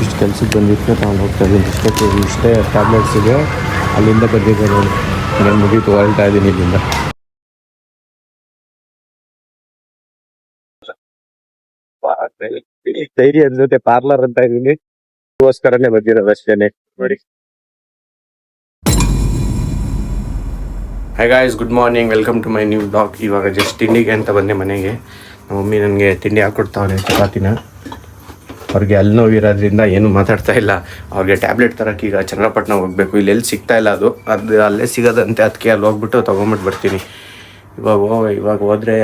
ಇಷ್ಟು ಕೆಲ್ಸಕ್ಕೆ ಬಂದಿದ್ದಕ್ಕೆ ತಗೊಂಡು ಹೋಗ್ತಾ ಇದ್ದೀನಿ. ಇಷ್ಟೇ ಟ್ಯಾಬ್ಲೆಟ್ಸಿಗೆ ಅಲ್ಲಿಂದ ಬಂದಿದ್ದೆ ನೋಡಿ. ನಾನು ಮುಗೀತು, ಹೊರಳ್ತಾ ಇದ್ದೀನಿ ಇಲ್ಲಿಂದ. ಡೈರಿ ಅನ್ಸುತ್ತೆ, ಪಾರ್ಲರ್ ಅಂತ ಇದ್ದೀನಿ, ಅದಕ್ಕೋಸ್ಕರನೇ ಬಂದಿರೋದು ಅಷ್ಟೇನೆ ನೋಡಿ. Hi guys, good morning, welcome to my new blog. ಇವಾಗ ಜಸ್ಟ್ ತಿಂಡಿಗೆ ಅಂತ ಬಂದೆ ಮನೆಗೆ. ನಮ್ಮ ಮಮ್ಮಿ ನನಗೆ ತಿಂಡಿ ಹಾಕ್ಕೊಡ್ತಾವನೆ, ಚಪಾತಿನ. ಅವ್ರಿಗೆ ಅಲ್ಲಿ ನೋವಿರೋದ್ರಿಂದ ಏನೂ ಮಾತಾಡ್ತಾ ಇಲ್ಲ. ಅವ್ರಿಗೆ ಟ್ಯಾಬ್ಲೆಟ್ ತರಕ್ಕೆ ಈಗ ಚನ್ನಪಟ್ಟಣ ಹೋಗಬೇಕು. ಇಲ್ಲೆಲ್ಲಿ ಸಿಗ್ತಾ ಇಲ್ಲ, ಅದು ಅಲ್ಲೇ ಸಿಗೋದಂತೆ. ಅದಕ್ಕೆ ಅಲ್ಲಿ ಹೋಗ್ಬಿಟ್ಟು ತೊಗೊಂಬಿಟ್ಟು ಬರ್ತೀನಿ. ಇವಾಗ ಹೋದರೆ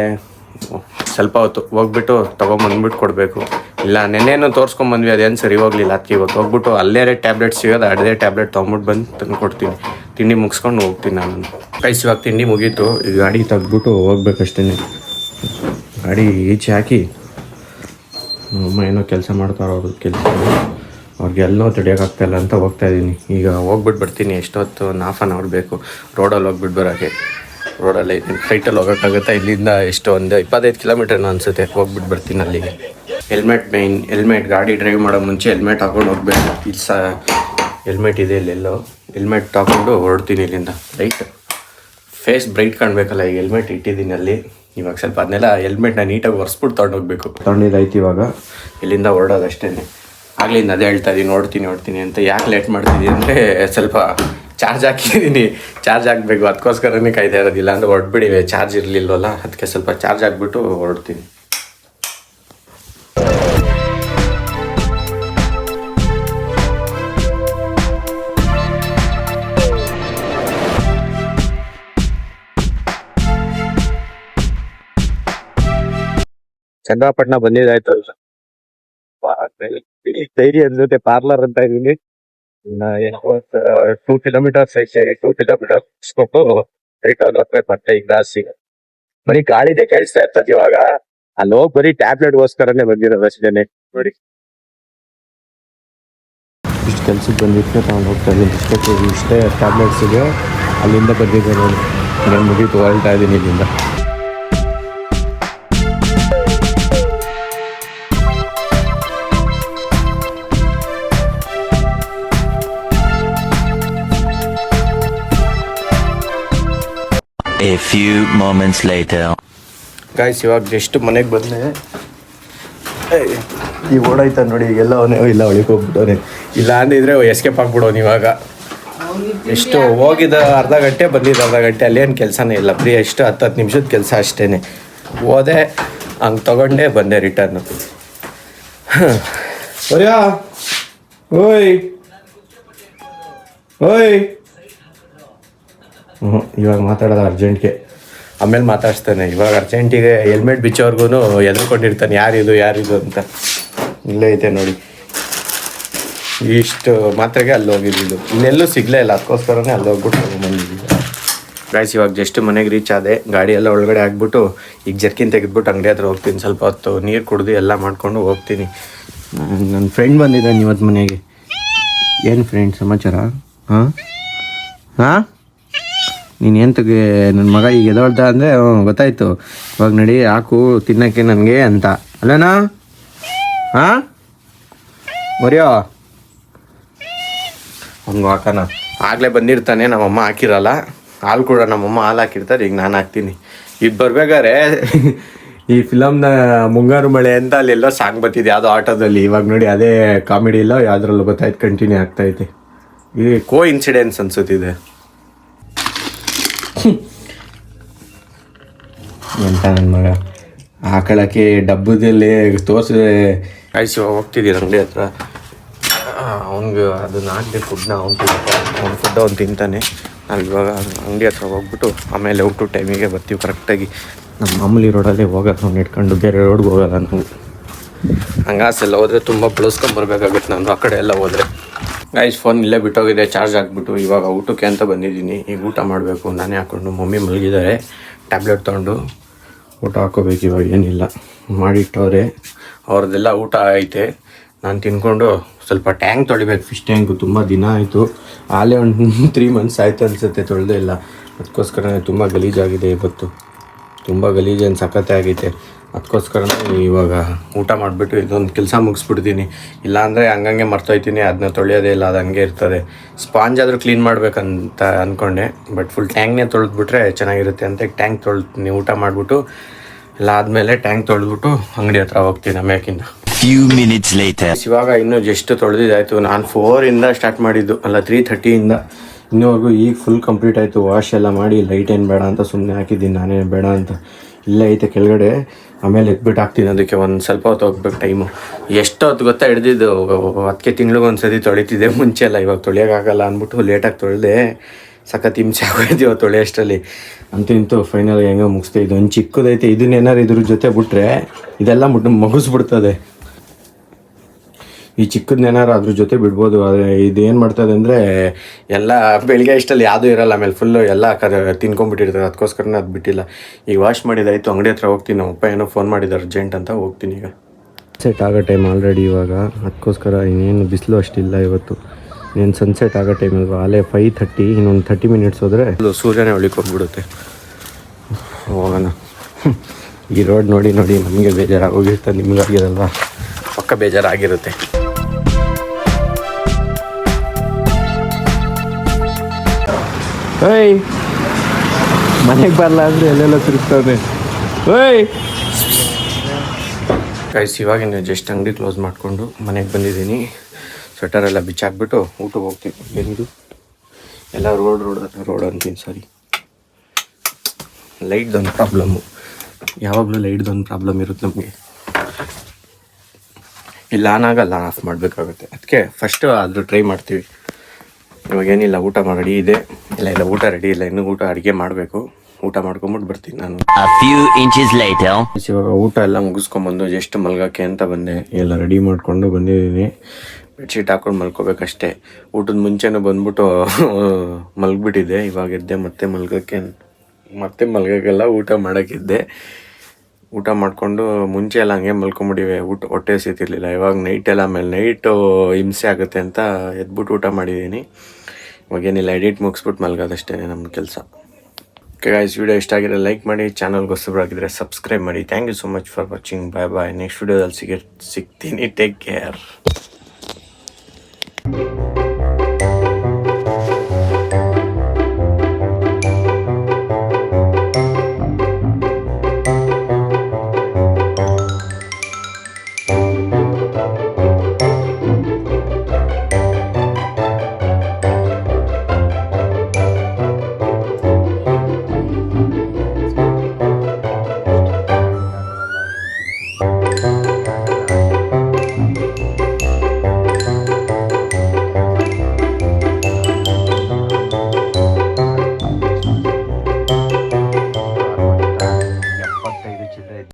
ಸ್ವಲ್ಪ ಹೊತ್ತು ಹೋಗ್ಬಿಟ್ಟು ತೊಗೊಂಬಂದ್ಬಿಟ್ಟು ಕೊಡಬೇಕು. ಇಲ್ಲ ನೆನ್ನೆನೂ ತೋರಿಸ್ಕೊಂಬಂದ್ವಿ, ಅದೇನು ಸರಿ ಹೋಗಲಿಲ್ಲ. ಅದಕ್ಕೆ ಇವತ್ತು ಹೋಗ್ಬಿಟ್ಟು ಅಲ್ಲೇ ಟ್ಯಾಬ್ಲೆಟ್ ಸಿಗೋದು, ಅದೇ ಟ್ಯಾಬ್ಲೆಟ್ ತೊಗೊಂಬಿಟ್ಟು ಬಂದು ತಂದು ಕೊಡ್ತೀನಿ. ತಿಂಡಿ ಮುಗಿಸ್ಕೊಂಡು ಹೋಗ್ತೀನಿ ನಾನು. ಇವಾಗ ತಿಂಡಿ ಮುಗೀತು. ಈ ಗಾಡಿ ತೆಗ್ದ್ಬಿಟ್ಟು ಹೋಗ್ಬೇಕಷ್ಟೇ. ಗಾಡಿ ಈಚೆ ಹಾಕಿ ಅಮ್ಮ ಏನೋ ಕೆಲಸ ಮಾಡ್ತಾರೋ ಅವ್ರ ಕೆಲಸ, ಅವ್ರಿಗೆಲ್ಲೋ ತಡೆಯೋಕ್ಕಾಗ್ತಾಯಿಲ್ಲ ಅಂತ ಹೋಗ್ತಾಯಿದ್ದೀನಿ. ಈಗ ಹೋಗ್ಬಿಟ್ಟು ಬರ್ತೀನಿ. ಎಷ್ಟೊತ್ತು, 1/2 ಬೇಕು ರೋಡಲ್ಲಿ ಹೋಗ್ಬಿಟ್ಟು ಬರೋಕ್ಕೆ. ರೋಡಲ್ಲಿ ಫ್ಲೈಟಲ್ಲಿ ಹೋಗೋಕ್ಕಾಗುತ್ತಾ? ಇಲ್ಲಿಂದ ಎಷ್ಟು ಒಂದು 25 ಕಿಲೋಮೀಟರ್ನ ಅನಿಸುತ್ತೆ. ಹೋಗ್ಬಿಟ್ಟು ಬರ್ತೀನಿ ಅಲ್ಲಿಗೆ. ಹೆಲ್ಮೆಟ್ ಗಾಡಿ ಡ್ರೈವ್ ಮಾಡೋ ಮುಂಚೆ ಹೆಲ್ಮೆಟ್ ಹಾಕೊಂಡು ಹೋಗ್ಬೇಕು. ಇಲ್ಲಿ ಹೆಲ್ಮೆಟ್ ಇದೆ ಇಲ್ಲೆಲ್ಲೋ. ಹೆಲ್ಮೆಟ್ ಹಾಕೊಂಡು ಹೊರಡ್ತೀನಿ ಇಲ್ಲಿಂದ. ಫೇಸ್ ಬ್ರೈಟ್ ಕಾಣಬೇಕಲ್ಲ, ಈಗ ಹೆಲ್ಮೆಟ್ ಇಟ್ಟಿದ್ದೀನಿ ಅಲ್ಲಿ. ಇವಾಗ ಸ್ವಲ್ಪ ಅದನ್ನೆಲ್ಲ ಹೆಲ್ಮೆಟ್ನ ನೀಟಾಗಿ ಒರೆಸ್ಬಿಟ್ಟು ತೊಗೊಂಡೋಗ್ಬೇಕು. ತೊಗೊಂಡಿದ್ದಾಯ್ತು. ಇವಾಗ ಇಲ್ಲಿಂದ ಹೊರಡೋದಷ್ಟೇ. ಆಗ್ಲಿಂದ ಅದೇ ಹೇಳ್ತಾ ಇದ್ದೀನಿ, ನೋಡ್ತೀನಿ ಅಂತ. ಯಾಕೆ ಲೇಟ್ ಮಾಡ್ತಿದ್ದೀನಿ ಅಂದರೆ ಸ್ವಲ್ಪ ಚಾರ್ಜ್ ಹಾಕಿದ್ದೀನಿ. ಚಾರ್ಜ್ ಹಾಕಬೇಕು, ಅದಕ್ಕೋಸ್ಕರನೇ ಕಾಯ್ತಾ ಇರೋದಿಲ್ಲ ಅಂದರೆ ಹೊರಡ್ಬಿಡಿವೆ. ಚಾರ್ಜ್ ಇರಲಿಲ್ಲವಲ್ಲ, ಅದಕ್ಕೆ ಸ್ವಲ್ಪ ಚಾರ್ಜ್ ಹಾಕ್ಬಿಟ್ಟು ಹೊರಡ್ತೀನಿ. ಚನ್ನಪಟ್ಟಣ ಬಂದಿದ್ದಾಯ್ತು. ಡೈರಿ ಅನ್ಸುತ್ತೆ, ಪಾರ್ಲರ್ ಅಂತ ಇದ್ದೀನಿ. 2 ಕಿಲೋಮೀಟರ್ಸ್ ಐತೆ. 2 ಕಿಲೋಮೀಟರ್ಸ್ ಮತ್ತೆ ಈಗ ಸಿಗ ಬರೀ ಗಾಳಿದೆ ಕೇಳಿಸ್ತಾ ಇರ್ತದೆ. ಇವಾಗ ಅಲ್ಲಿ ಹೋಗಿ ಬರೀ ಟ್ಯಾಬ್ಲೆಟ್ಗೋಸ್ಕರನೇ ಬಂದಿರೋದು ಅಷ್ಟೇನೆ ನೋಡಿ. ಇಷ್ಟು ಕೆಲ್ಸಕ್ಕೆ ಬಂದಿದ್ದಕ್ಕೆ ತಗೊಂಡು ಹೋಗ್ತಾ ಇದ್ದೀನಿ. ಇಷ್ಟೇ ಟ್ಯಾಬ್ಲೆಟ್ಸಿಗೆ ಅಲ್ಲಿಂದ ಬಂದಿದ್ದೆ ನೋಡಿ. ನಾನು ಮುಗೀತು, ಹೊರಳ್ತಾ ಇದ್ದೀನಿ ಇಲ್ಲಿಂದ. A few moments later. Guys, ಇವಾಗ ಜಸ್ಟ್ ಮನೆಗೆ ಬಂದೆ. ಈಗ ಓಡಾಯ್ತ ನೋಡಿ. ಈಗೆಲ್ಲ ಅವನೇ ಇಲ್ಲ, ಒಳಗೆ ಹೋಗ್ಬಿಟ್ಟವನೆ. ಇಲ್ಲ ಅಂದಿದ್ರೆ ಎಸ್ಕೇಪ್ ಆಗ್ಬಿಡೋನು. ಇವಾಗ ಎಷ್ಟು ಹೋಗಿದ್ದ ಅರ್ಧ ಗಂಟೆ, ಬಂದಿದ್ದು ಅರ್ಧ ಗಂಟೆ. ಅಲ್ಲೇನು ಕೆಲಸನೇ ಇಲ್ಲ, ಬರೀ ಎಷ್ಟು 10 ನಿಮಿಷದ ಕೆಲಸ ಅಷ್ಟೇ. ಹೋದೆ, ಹಂಗೆ ತೊಗೊಂಡೆ ಬಂದೆ ರಿಟರ್ನು. ಬರ್ಯಾ ಓಯ್ ಓಯ್. ಇವಾಗ ಮಾತಾಡೋದು ಅರ್ಜೆಂಟ್ಗೆ, ಆಮೇಲೆ ಮಾತಾಡ್ತಾನೆ. ಇವಾಗ ಅರ್ಜೆಂಟಿಗೆ ಹೆಲ್ಮೆಟ್ ಬಿಚ್ಚೋರ್ಗು ಎದ್ರುಕೊಂಡಿರ್ತಾನೆ, ಯಾರಿದು ಅಂತ. ಇಲ್ಲೇ ಐತೆ ನೋಡಿ. ಇಷ್ಟು ಮಾತ್ರೆಗೆ ಅಲ್ಲಿ ಹೋಗಿದ್ದು, ಇನ್ನೆಲ್ಲೂ ಸಿಗಲೇ ಇಲ್ಲ. ಅದಕ್ಕೋಸ್ಕರನೇ ಅಲ್ಲಿ ಹೋಗ್ಬಿಟ್ಟು ಬಂದಿದ್ದೀವಿ. ಗೈಸ್, ಇವಾಗ ಜಸ್ಟ್ ಮನೆಗೆ ರೀಚ್ ಆದೆ. ಗಾಡಿ ಎಲ್ಲ ಒಳಗಡೆ ಹಾಕ್ಬಿಟ್ಟು ಈಗ ಜರ್ಕಿನ್ ತೆಗೆದ್ಬಿಟ್ಟು ಅಂಗಡಿ ಹತ್ರ ಹೋಗ್ತೀನಿ. ಸ್ವಲ್ಪ ಹೊತ್ತು ನೀರು ಕುಡಿದು ಎಲ್ಲ ಮಾಡ್ಕೊಂಡು ಹೋಗ್ತೀನಿ. ನನ್ನ ಫ್ರೆಂಡ್ ಬಂದಿದ್ದಾನೆ ಇವತ್ತು ಮನೆಗೆ. ಏನು ಫ್ರೆಂಡ್ ಸಮಾಚಾರ? ಹಾಂ ನೀನು ಎಂತಗೆ ನನ್ನ ಮಗ ಈಗ ಎದೊಳ್ದ ಅಂದರೆ ಗೊತ್ತಾಯ್ತು. ಇವಾಗ ನಡಿ, ಹಾಕು ತಿನ್ನೋಕ್ಕೆ ನನಗೆ ಅಂತ ಅಲ್ಲನಾ? ಹಾಂ ಬರೆಯೋ ಅವ್ನಿಗೆ ಹಾಕೋಣ. ಆಗಲೇ ಬಂದಿರ್ತಾನೆ, ನಮ್ಮಮ್ಮ ಹಾಕಿರಲ್ಲ ಹಾಲು ಕೂಡ. ನಮ್ಮಮ್ಮ ಹಾಲು ಹಾಕಿರ್ತಾರೆ, ಈಗ ನಾನು ಹಾಕ್ತೀನಿ. ಇದು ಬರ್ಬೇಕಾದ್ರೆ ಈ ಫಿಲಮ್ನ ಮುಂಗಾರು ಮಳೆ ಅಂತ ಅಲ್ಲೆಲ್ಲೋ ಸಾಂಗ್ ಬರ್ತಿದೆ ಯಾವುದೋ ಆಟೋದಲ್ಲಿ. ಇವಾಗ ನೋಡಿ ಅದೇ ಕಾಮಿಡಿ ಇಲ್ಲ ಯಾವುದ್ರಲ್ಲೂ ಗೊತ್ತಾಯ್ತು, ಕಂಟಿನ್ಯೂ ಆಗ್ತಾಯಿದೆ. ಇದು ಕೋ ಇನ್ಸಿಡೆನ್ಸ್ ಅನ್ಸುತ್ತಿದೆ. ಎಂತ ನನ್ನ ಮಗ ಹಾಕೊಳ್ಳೋಕ್ಕೆ ಡಬ್ಬದಲ್ಲಿ ತೋರಿಸಿದೆ. ಕಾಯಿಸಿ ಹೋಗ್ತಿದ್ದೀರ ಅಂಗಡಿ ಹತ್ರ. ಅವ್ನಿಗೆ ಅದನ್ನ ಹಾಕಿದೆ ಫುಡ್ನ. ಅವ್ನ ಫುಡ್ ಅವ್ನು ತಿಂತಾನೆ. ನಾವು ಇವಾಗ ಅಂಗಡಿ ಹತ್ರ ಹೋಗ್ಬಿಟ್ಟು ಆಮೇಲೆ ಔಟು ಟೈಮಿಗೆ ಬರ್ತೀವಿ ಕರೆಕ್ಟಾಗಿ. ನಮ್ಮ ಮಾಮೂಲಿ ರೋಡಲ್ಲೇ ಹೋಗೋದು, ಅವ್ನು ಇಟ್ಕೊಂಡು ಬೇರೆ ರೋಡ್ಗೆ ಹೋಗೋಲ್ಲ ನಾವು. ಹಂಗಾಸೆಲ್ಲ ಹೋದರೆ ತುಂಬ ಬಳಸ್ಕೊಂಬರ್ಬೇಕಾಗುತ್ತೆ ನಾನು ಆ ಕಡೆ ಎಲ್ಲ ಹೋದರೆ. ಗೈಸ್, ಫೋನ್ ಇಲ್ಲೇ ಬಿಟ್ಟೋಗಿದೆ, ಚಾರ್ಜ್ ಹಾಕ್ಬಿಟ್ಟು. ಇವಾಗ ಊಟಕ್ಕೆ ಅಂತ ಬಂದಿದ್ದೀನಿ. ಈಗ ಊಟ ಮಾಡಬೇಕು. ನಾನೇ ಹಾಕ್ಕೊಂಡು, ಮಮ್ಮಿ ಮಲಗಿದ್ದಾರೆ. ಟ್ಯಾಬ್ಲೆಟ್ ತೊಗೊಂಡು ಊಟ ಹಾಕೋಬೇಕು. ಇವಾಗ ಏನಿಲ್ಲ, ಮಾಡಿಟ್ಟವ್ರೆ. ಅವ್ರದ್ದೆಲ್ಲ ಊಟ ಐತೆ. ನಾನು ತಿನ್ಕೊಂಡು ಸ್ವಲ್ಪ ಟ್ಯಾಂಕ್ ತೊಳಿಬೇಕು, ಫಿಶ್ ಟ್ಯಾಂಕು. ತುಂಬ ದಿನ ಆಯಿತು, ಆಲೇ ಒಂದು 3 months ಆಯಿತು ಅನಿಸುತ್ತೆ ತೊಳೆದೇ ಇಲ್ಲ. ಅದಕ್ಕೋಸ್ಕರ ತುಂಬ ಗಲೀಜಾಗಿದೆ ಇವತ್ತು. ತುಂಬ ಗಲೀಜೇನು ಸಖತ್ತೇ ಆಗೈತೆ. ಅದಕ್ಕೋಸ್ಕರ ಇವಾಗ ಊಟ ಮಾಡಿಬಿಟ್ಟು ಇದೊಂದು ಕೆಲಸ ಮುಗಿಸ್ಬಿಡ್ತೀನಿ. ಇಲ್ಲಾಂದರೆ ಹಂಗಂಗೆ ಮರ್ತೋಯ್ತೀನಿ, ಅದನ್ನ ತೊಳೆಯೋದೇ ಇಲ್ಲ, ಅದು ಹಂಗೆ ಇರ್ತದೆ. ಸ್ಪಾಂಜ್ ಆದರೂ ಕ್ಲೀನ್ ಮಾಡಬೇಕಂತ ಅಂದ್ಕೊಂಡೆ, ಬಟ್ ಫುಲ್ ಟ್ಯಾಂಕ್ನೇ ತೊಳೆದ್ಬಿಟ್ರೆ ಚೆನ್ನಾಗಿರುತ್ತೆ ಅಂತ ಟ್ಯಾಂಕ್ ತೊಳ್ತೀನಿ. ಊಟ ಮಾಡಿಬಿಟ್ಟು ಎಲ್ಲ ಆದಮೇಲೆ ಟ್ಯಾಂಕ್ ತೊಳೆದ್ಬಿಟ್ಟು ಅಂಗಡಿ ಹತ್ರ ಹೋಗ್ತೀನಿ ಆಮ್ಯಾಕಿಂದ. Few minutes later. ಇವಾಗ ಇನ್ನೂ ಜಸ್ಟ್ ತೊಳೆದಿದ್ದಾಯಿತು. ನಾನು 4 ಸ್ಟಾರ್ಟ್ ಮಾಡಿದ್ದು, ಅಲ್ಲ 3:30 ಇನ್ನೂವರೆಗೂ ಈಗ ಫುಲ್ ಕಂಪ್ಲೀಟ್ ಆಯಿತು. ವಾಶ್ ಎಲ್ಲ ಮಾಡಿ ಲೈಟ್ ಏನು ಬೇಡ ಅಂತ ಸುಮ್ಮನೆ ಹಾಕಿದ್ದೀನಿ, ನಾನೇ ಬೇಡ ಅಂತ. ಇಲ್ಲೇ ಐತೆ ಕೆಳಗಡೆ, ಆಮೇಲೆ ಎತ್ಬಿಟ್ಟು ಹಾಕ್ತೀನಿ. ಅದಕ್ಕೆ ಒಂದು ಸ್ವಲ್ಪ ಹೊತ್ತು ಹೋಗ್ಬೇಕು ಟೈಮು. ಎಷ್ಟು ಹೊತ್ತು ಗೊತ್ತಾ ಹಿಡ್ದಿದ್ದು, ಅದಕ್ಕೆ ತಿಂಗ್ಳಿಗೊಂದು ಸತಿ ತೊಳಿತಿದ್ದೆ ಮುಂಚೆ ಎಲ್ಲ. ಇವಾಗ ತೊಳೆಯೋಕ್ಕಾಗಲ್ಲ ಅಂದ್ಬಿಟ್ಟು ಲೇಟಾಗಿ ತೊಳೆದೆ. ಸಖತ್ ಹಿಂಸೆ ಆಗೋಯ್ತೀವ ತೊಳೆಯೋಷ್ಟರಲ್ಲಿ. ಅಂತೂ ಫೈನಲ್ ಹೆಂಗೋ ಮುಗಿಸ್ದೆ. ಇದೊಂದು ಚಿಕ್ಕದೈತೆ, ಇದನ್ನೇನಾರು ಇದ್ರ ಜೊತೆ ಬಿಟ್ರೆ ಇದೆಲ್ಲ ಮುಗಿಸ್ಬಿಡ್ತದೆ. ಈ ಚಿಕ್ಕದನ್ನೇನಾರು ಅದ್ರ ಜೊತೆ ಬಿಡ್ಬೋದು. ಆದರೆ ಇದೇನು ಮಾಡ್ತದೆ ಅಂದರೆ ಎಲ್ಲ ಬೆಳಗ್ಗೆ ಇಷ್ಟಲ್ಲಿ ಯಾವುದೂ ಇರೋಲ್ಲ, ಆಮೇಲೆ ಫುಲ್ಲು ಎಲ್ಲ ತಿನ್ಕೊಂಬಿಟ್ಟಿರ್ತದೆ. ಅದಕ್ಕೋಸ್ಕರನೇ ಅದು ಬಿಟ್ಟಿಲ್ಲ. ಈಗ ವಾಶ್ ಮಾಡಿದಾಯಿತು, ಅಂಗಡಿ ಹತ್ರ ಹೋಗ್ತೀನಿ. ನಮ್ಮಪ್ಪ ಏನೋ ಫೋನ್ ಮಾಡಿದ್ದು ಅರ್ಜೆಂಟ್ ಅಂತ, ಹೋಗ್ತೀನಿ ಈಗ. ಸನ್ಸೆಟ್ ಆಗೋ ಟೈಮ್ ಆಲ್ರೆಡಿ ಇವಾಗ, ಅದಕ್ಕೋಸ್ಕರ ಇನ್ನೇನು ಬಿಸಿಲು ಅಷ್ಟಿಲ್ಲ ಇವತ್ತು. ಇನ್ನೇನು ಸನ್ಸೆಟ್ ಆಗೋ ಟೈಮ್ ಇಲ್ವಾ, ಅಲ್ಲೇ 5:30, ಇನ್ನೊಂದು 30 ಮಿನಿಟ್ಸ್ ಹೋದರೆ ಸೂರ್ಯನೇ ಒಳಕ್ಕೆ ಹೋಗ್ಬಿಡುತ್ತೆ. ಹೋಗೋಣ. ಈ ರೋಡ್ ನೋಡಿ ನಮಗೆ ಬೇಜಾರಾಗೋಗಿರ್ತದೆ, ನಿಮಗಾಗಿರಲ್ವ? ಪಕ್ಕ ಬೇಜಾರಾಗಿರುತ್ತೆ. ಓಯ್, ಮನೆಗೆ ಬರಲ್ಲ ಅಂದರೆ ಎಲ್ಲೆಲ್ಲ ತಿರುಗ್ತದೆ. ಓಯ್ ಗೈಸ್, ಇವಾಗಿನ ಜಸ್ಟ್ ಅಂಗಡಿ ಕ್ಲೋಸ್ ಮಾಡಿಕೊಂಡು ಮನೆಗೆ ಬಂದಿದ್ದೀನಿ. ಸ್ವೆಟರೆಲ್ಲ ಬಿಚ್ಚಾಕ್ಬಿಟ್ಟು ಊಟಕ್ಕೆ ಹೋಗ್ತೀನಿ. ಏನಿದು ಎಲ್ಲ ರೋಡ್ ಅಂತೀನಿ, ಸಾರಿ. ಲೈಟ್ದೊಂದು ಪ್ರಾಬ್ಲಮ್ಮು, ಯಾವಾಗಲೂ ಲೈಟ್ದೊಂದು ಪ್ರಾಬ್ಲಮ್ ಇರುತ್ತೆ ನಮಗೆ. ಇಲ್ಲ ಆನ್ ಆಗಲ್ಲ, ಆಫ್ ಮಾಡಬೇಕಾಗುತ್ತೆ. ಅದಕ್ಕೆ ಫಸ್ಟು ಆದರೂ ಟ್ರೈ ಮಾಡ್ತೀವಿ. ಇವಾಗೇನಿಲ್ಲ, ಊಟ ರೆಡಿ ಇದೆ. ಇಲ್ಲ ಊಟ ರೆಡಿ ಇಲ್ಲ, ಇನ್ನೂ ಊಟ ಅಡುಗೆ ಮಾಡಬೇಕು. ಊಟ ಮಾಡ್ಕೊಂಬಿಟ್ಟು ಬರ್ತೀನಿ ನಾನು. A few inches later. ಇವಾಗ ಊಟ ಎಲ್ಲ ಮುಗಿಸ್ಕೊಂಬಂದು ಜಸ್ಟ್ ಮಲ್ಗೋಕ್ಕೆ ಅಂತ ಬಂದೆ. ಎಲ್ಲ ರೆಡಿ ಮಾಡಿಕೊಂಡು ಬಂದಿದ್ದೀನಿ. ಬೆಡ್ಶೀಟ್ ಹಾಕ್ಕೊಂಡು ಮಲ್ಕೋಬೇಕಷ್ಟೇ. ಊಟದ ಮುಂಚೆನೂ ಬಂದ್ಬಿಟ್ಟು ಮಲ್ಗಿಬಿಟ್ಟಿದ್ದೆ. ಇವಾಗ ಎದ್ದೆ ಮತ್ತೆ ಮಲ್ಗೋಕ್ಕೆಲ್ಲ ಊಟ ಮಾಡೋಕ್ಕಿದ್ದೆ. ಊಟ ಮಾಡಿಕೊಂಡು ಮುಂಚೆ ಎಲ್ಲ ಹಂಗೆ ಮಲ್ಕೊಂಬಿಟ್ಟಿವೆ, ಹೊಟ್ಟೆ ಸಿಗ್ತಿರ್ಲಿಲ್ಲ. ಇವಾಗ ನೈಟು ಹಿಂಸೆ ಆಗುತ್ತೆ ಅಂತ ಎದ್ಬಿಟ್ಟು ಊಟ ಮಾಡಿದ್ದೀನಿ. ಇವಾಗೇನಿಲ್ಲ, ಎಡಿಟ್ ಮುಗಿಸ್ಬಿಟ್ಟು ಮಲ್ಗೋದಷ್ಟೇ ನಮ್ಮ ಕೆಲಸ. ಓಕೆ ಗೈಸ್, ವಿಡಿಯೋ ಇಷ್ಟ ಆಗಿದ್ರೆ ಲೈಕ್ ಮಾಡಿ, ಚಾನಲ್ಗೆ ಹೊಸಬರಾಗಿದ್ದರೆ ಸಬ್ಸ್ಕ್ರೈಬ್ ಮಾಡಿ. Thank you so much for watching. Bye. Next ವಿಡಿಯೋದಲ್ಲಿ ಸಿಗ್ತೀನಿ. Take care.